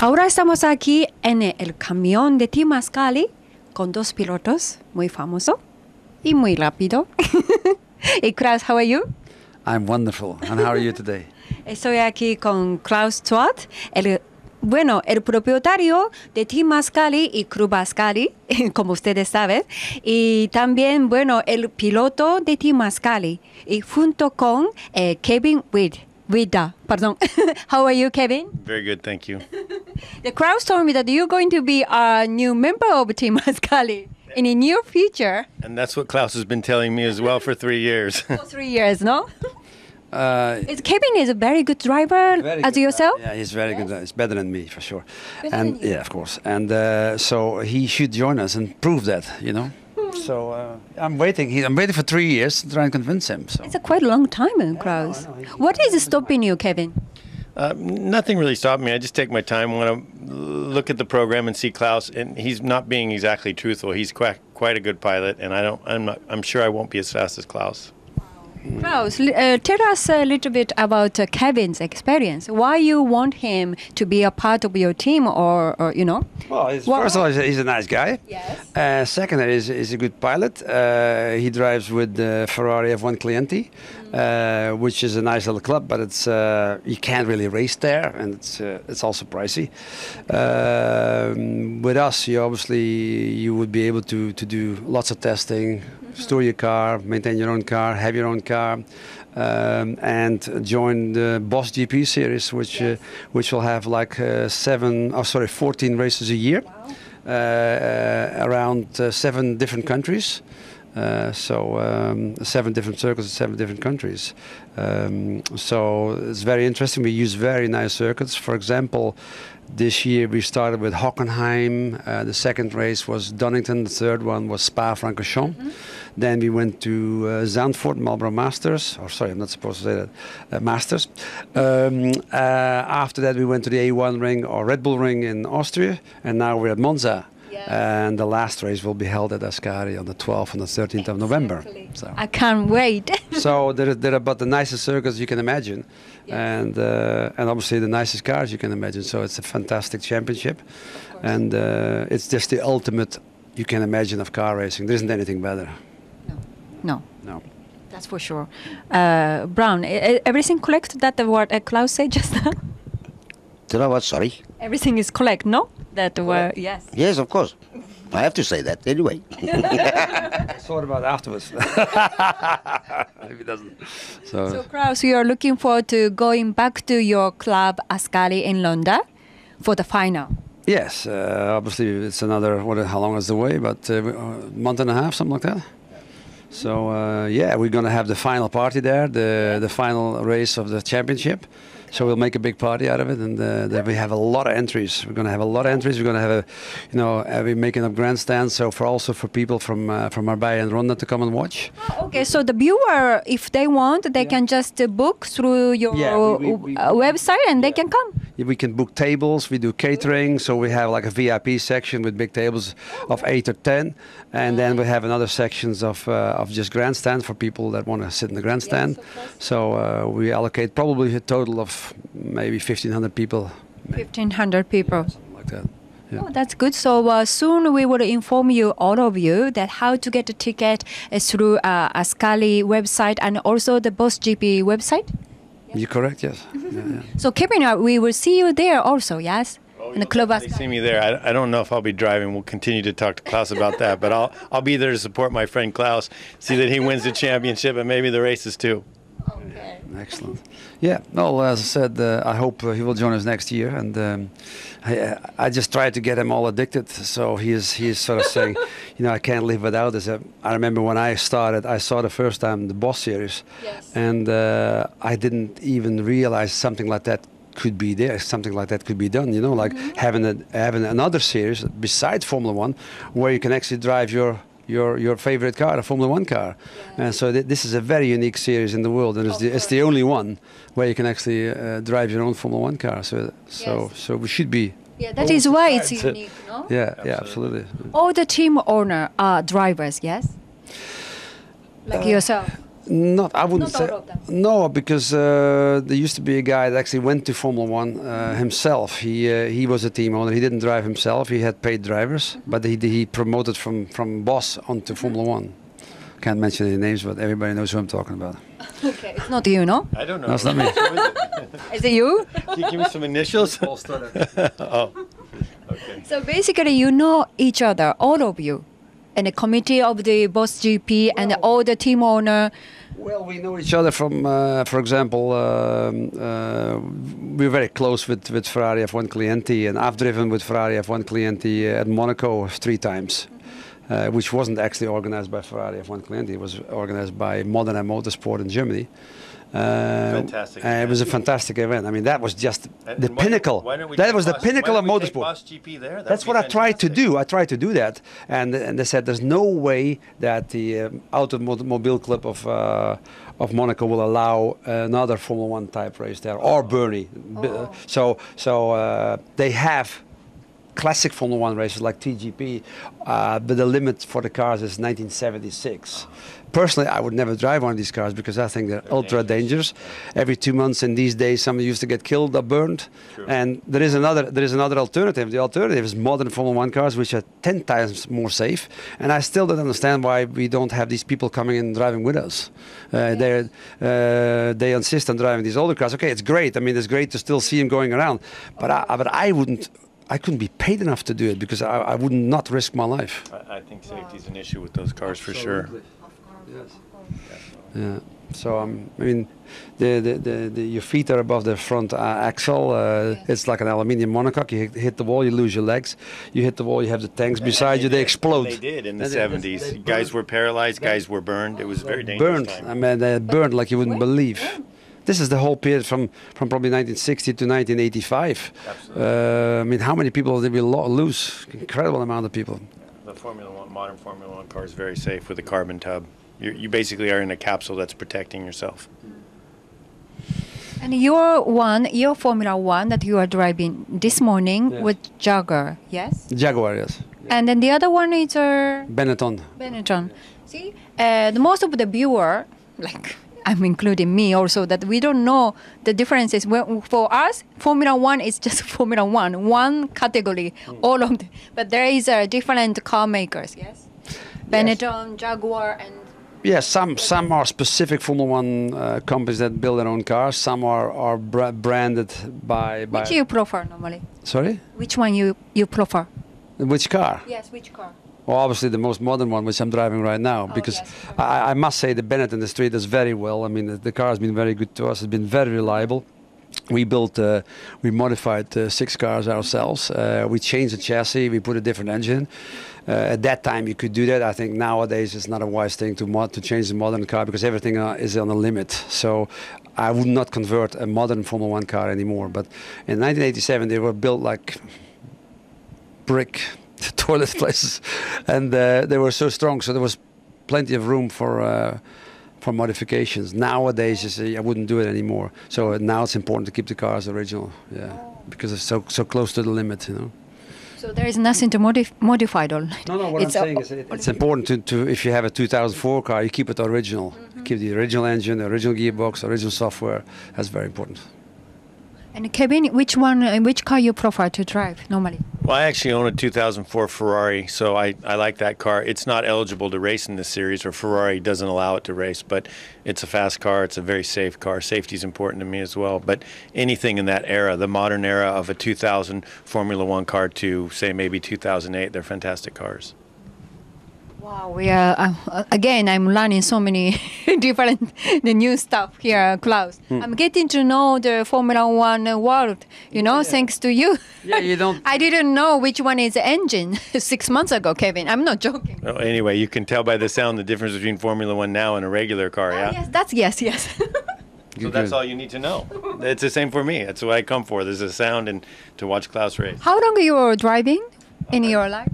Ahora estamos aquí en el camión de Team ASCARI con dos pilotos muy famosos y muy rápido. Y Klaus, how are you? I'm wonderful. And how are you today? Estoy aquí con Klaus Stewart, el propietario de Team ASCARI y Club ASCARI, como ustedes saben, y también, el piloto de Team ASCARI, y junto con Kevin Vida. Pardon. How are you, Kevin? Very good, thank you. The Klaus told me that you're going to be a new member of Team ASCARI in the near future. And that's what Klaus has been telling me as well for 3 years. For 3 years, no? Kevin is a very good driver as yourself? Yeah, he's very good. He's better than me, for sure. Better than you. Yeah, of course. And so he should join us and prove that, you know. So I'm waiting. I'm waiting for 3 years to try and convince him. So. It's a quite long time, Klaus. I know. What is stopping you, Kevin? Nothing really stopped me. I just take my time, want to look at the program and see Klaus, and he's not being exactly truthful. He's quite a good pilot, and I'm sure I won't be as fast as Klaus. Klaus, tell us a little bit about Kevin's experience. Why you want him to be a part of your team, or you know? Well, first of all, he's a nice guy. Yes. Second, he's a good pilot. He drives with Ferrari F1 Clienti, which is a nice little club, but it's you can't really race there, and it's also pricey. With us, you would be able to do lots of testing, store your car, maintain your own car, have your own car, and join the BossGP series, which will have like 14 races a year, around 7 different countries. 7 different circuits in 7 different countries. So it's very interesting. We use very nice circuits. For example, this year we started with Hockenheim. The second race was Donington. The third one was Spa-Francorchamps. Then we went to Zandvoort, Marlboro Masters. Or sorry, I'm not supposed to say that. Masters. After that we went to the A1 ring or Red Bull ring in Austria. And now we're at Monza. Yes. And the last race will be held at ASCARI on the 12th and the 13th of November. So. I can't wait. So there are about the nicest circuits you can imagine, yes. and obviously the nicest cars you can imagine. So it's a fantastic championship, and it's just the ultimate you can imagine of car racing. There isn't anything better. No. That's for sure. Brown, everything correct that the word Klaus said just now? Did I what? Sorry? Everything is correct, no? That word, yes. Yes, of course. I have to say that anyway. Thought about afterwards. If it doesn't. So Klaus, you are looking forward to going back to your club ASCARI in London for the final. Yes, obviously it's another, how long is the way? But a month and a half, something like that. So yeah, we're going to have the final party there, the final race of the championship. So we'll make a big party out of it, and then we have a lot of entries. We're going to have a lot of entries. We're going to have we're making up grandstands. So also for people from Marbella and Ronda to come and watch. Oh, okay, so the viewer, if they want, they can just book through your website, and they can come. Yeah, we can book tables. We do catering, so we have like a VIP section with big tables of 8 or 10, and then we have another sections of just grandstand for people that want to sit in the grandstand. Yes, so we allocate probably a total of maybe 1,500 people. 1,500 people. Something like that. Yeah. Oh, that's good. So soon we will inform you, all of you, that how to get a ticket through ASCARI website and also the BossGP website. You're correct, yes. Yeah. So Kevin, we will see you there also, yes? Oh, in the club. They see me there. I don't know if I'll be driving. We'll continue to talk to Klaus about that, but I'll be there to support my friend Klaus, see that he wins the championship and maybe the races too. Okay. Excellent. Yeah, well, as I said, I hope he will join us next year, and I just try to get him all addicted. So he's sort of saying, I can't live without this. I remember when I started, I saw the first time the Boss series, yes. And I didn't even realize something like that could be there, something like that could be done. Like having another series besides Formula One, where you can actually drive your favorite car, a Formula One car. Yeah. And so this is a very unique series in the world, and it's the only one where you can actually drive your own Formula One car. So we should be. Yeah, that is why it's unique, no? Yeah, absolutely. All the team owner are drivers, yes? Like yourself? Not, I wouldn't Not say. all of them. No, because there used to be a guy that actually went to Formula One himself. He was a team owner. He didn't drive himself. He had paid drivers, but he promoted from boss onto Formula One. Can't mention any names, but everybody knows who I'm talking about. Okay, it's not you, no? I don't know. No, it's not me. Who is it? Is it you? Can you give me some initials? Oh, okay. So basically, you know each other, all of you, and the committee of the Boss GP and all the team owner. Well, we know each other from, for example, we're very close with Ferrari F1 Clienti, and I've driven with Ferrari F1 Clienti at Monaco 3 times. Which wasn't actually organized by Ferrari F1 Clienti. It was organized by Modena Motorsport in Germany. Fantastic. It was a fantastic event. I mean, that was just And the pinnacle. That was the pinnacle of motorsport. BossGP there? That's what I tried to do. I tried to do that, and they said there's no way that the Automobile Club of Monaco will allow another Formula One type race there, or Bernie. So they have classic Formula One races like TGP, but the limit for the cars is 1976. Personally, I would never drive one of these cars because I think they're ultra dangerous. Every 2 months in these days, somebody used to get killed or burned. True. And there is another alternative. The alternative is modern Formula One cars, which are 10 times more safe. And I still don't understand why we don't have these people coming in and driving with us. They insist on driving these older cars. Okay, it's great. I mean, it's great to still see them going around, but I couldn't be paid enough to do it because I would not risk my life. I think safety is an issue with those cars for sure. Yes. Yeah. So I mean, your feet are above the front axle. It's like an aluminium monocoque. You hit the wall, you lose your legs. You hit the wall, you have the tanks beside you. They explode. They did in the 70s. Guys were paralyzed. Guys were burned. It was very dangerous. Burned. Time. I mean, they burned like you wouldn't believe. This is the whole period from probably 1960 to 1985. Absolutely. I mean, how many people did we lose? Incredible amount of people. The modern Formula One car is very safe with a carbon tub. You basically are in a capsule that's protecting yourself. And your Formula One that you are driving this morning with Jaguar, yes? Jaguar, yes. And then the other one is Benetton. Benetton. See, most of the viewer, like I'm including me also, that we don't know the differences. Well, for us, Formula One is just Formula One category, all of them. But there is different car makers, yes? Benetton, Jaguar, and... Yes, some are specific Formula One companies that build their own cars. Some are branded by... Which you prefer normally? Sorry? Which one you prefer? Which car? Yes, which car? Well, obviously the most modern one, which I'm driving right now, because yes. I must say the Benetton industry does very well. I mean, the car has been very good to us. It's been very reliable. We modified 6 cars ourselves. We changed the chassis. We put a different engine. At that time, you could do that. I think nowadays it's not a wise thing to change the modern car because everything is on a limit. So I would not convert a modern Formula One car anymore. But in 1987, they were built like brick toilet places, and they were so strong. So there was plenty of room for modifications. Nowadays, you see, I wouldn't do it anymore. So now it's important to keep the cars original, because it's so close to the limit, you know. So there is nothing to modify at all. No. What I'm saying is it's important to if you have a 2004 car, you keep it original. Keep the original engine, the original gearbox, original software. That's very important. And Kevin, which car you prefer to drive normally? Well, I actually own a 2004 Ferrari, so I like that car. It's not eligible to race in this series, or Ferrari doesn't allow it to race, but it's a fast car. It's a very safe car. Safety is important to me as well. But anything in that era, the modern era of a 2000 Formula One car to, say, maybe 2008, they're fantastic cars. Wow, we are again. I'm learning so many different the new stuff here, Klaus. I'm getting to know the Formula One world, thanks to you. Yeah, you don't. I didn't know which one is the engine 6 months ago, Kevin. I'm not joking. Well, anyway, you can tell by the sound the difference between Formula One now and a regular car. Yeah. Yes, yes. So that's all you need to know. It's the same for me. That's what I come for. There's a sound and to watch Klaus race. How long are you driving in your life?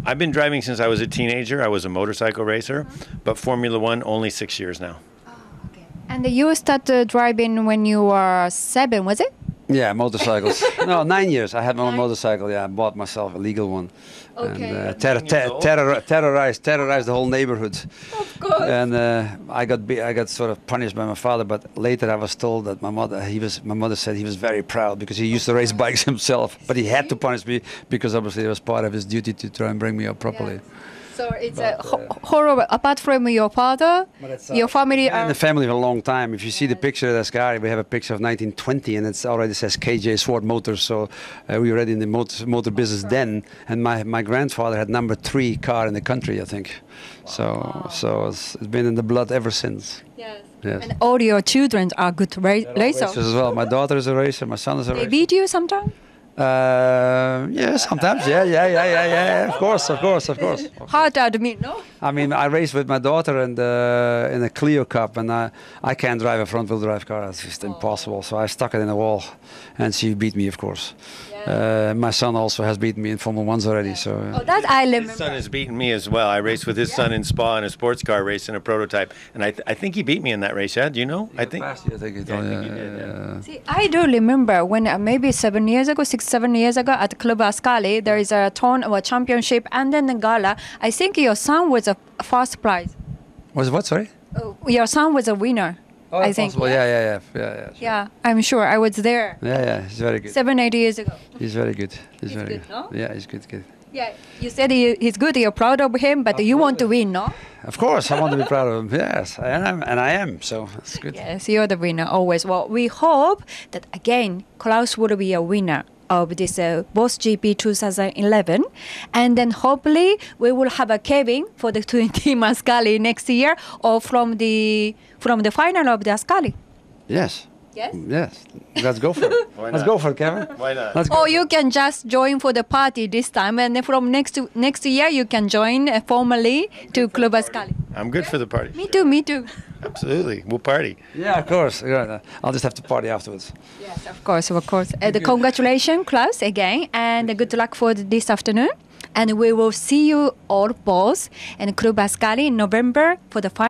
I've been driving since I was a teenager. I was a motorcycle racer, but Formula One only 6 years now. Oh, okay. And you started driving when you were 7, was it? Yeah, motorcycles. No, 9 years. I had my own motorcycle. Yeah, I bought myself a legal one. Okay. And terrorized the whole neighborhood. Of course. And I got sort of punished by my father. But later I was told that my mother said he was very proud because he used to race bikes himself. But he had to punish me because obviously it was part of his duty to try and bring me up properly. Yeah. So it's horrible. Apart from your father, your family in the family for a long time. If you see the picture at ASCARI, we have a picture of 1920, and it already says KJ Sword Motors. So we were already in the motor business then. And my grandfather had number 3 car in the country, I think. So it's been in the blood ever since. Yes. Yes. And all your children are good racers. Racers as well. My daughter is a racer. My son is a racer. They beat you sometimes? Yeah, sometimes. Yeah. Of course. Hard to admit, no? I mean, I raced with my daughter in a Clio Cup, and I can't drive a front-wheel drive car. It's just impossible. So I stuck it in a wall, and she beat me, of course. My son also has beaten me in Formula 1s already. So. Oh, that I remember. His son has beaten me as well. I raced with his son in Spa in a sports car race in a prototype, and I think he beat me in that race. Yeah, do you know? I think. I think he did. Yeah. See, I do remember when maybe 7 years ago, 6-7 years ago at Club ASCARI, there is a championship and then the gala. I think your son was a first prize. Was what? Sorry. Your son was a winner. Oh, I think. Possible. Yeah. Sure. Yeah, I'm sure. I was there. Yeah. He's very good. 7-8 years ago. He's very good. He's very good, good. no? Yeah, he's good. Yeah, you said he's good. You're proud of him, but you want to win, no? Of course, I want to be proud of him. Yes, I am. So that's good. Yes, you're the winner always. Well, we hope that again Klaus will be a winner of this BossGP 2011, and then hopefully we will have a Kevin for the Team ASCARI next year, or from the final of the ASCARI. Yes. Yes. Let's go for it. Let's go for it, Kevin. Why not? Let's go. Or you can just join for the party this time, and then from next year you can join formally to Club ASCARI. I'm good for the party. Me too. Absolutely, we'll party. Yeah, of course. Yeah, I'll just have to party afterwards. Yes, of course. Congratulations, Klaus, again, and good luck for this afternoon. And we will see you all both in Club ASCARI in November for the final.